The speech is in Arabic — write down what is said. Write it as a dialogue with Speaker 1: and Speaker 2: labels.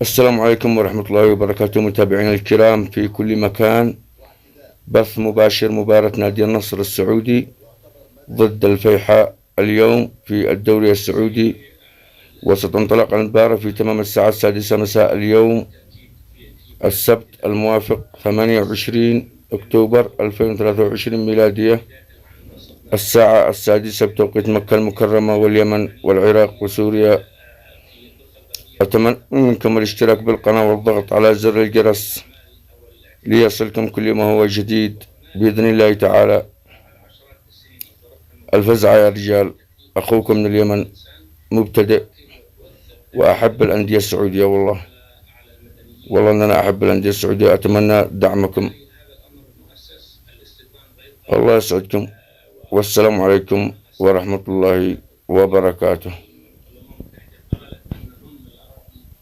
Speaker 1: السلام عليكم ورحمة الله وبركاته، متابعينا الكرام في كل مكان. بث مباشر مباراة نادي النصر السعودي ضد الفيحاء اليوم في الدوري السعودي، وستنطلق المباراة في تمام الساعة 6 مساء اليوم السبت الموافق 28 أكتوبر 2023 ميلادية، الساعة 6 بتوقيت مكة المكرمة واليمن والعراق وسوريا. أتمنى منكم الاشتراك بالقناة والضغط على زر الجرس ليصلكم كل ما هو جديد بإذن الله تعالى. الفزعة يا رجال، أخوكم من اليمن مبتدئ وأحب الأندية السعودية. والله أن أنا أحب الأندية السعودية. أتمنى دعمكم. الله يسعدكم، والسلام عليكم ورحمة الله وبركاته.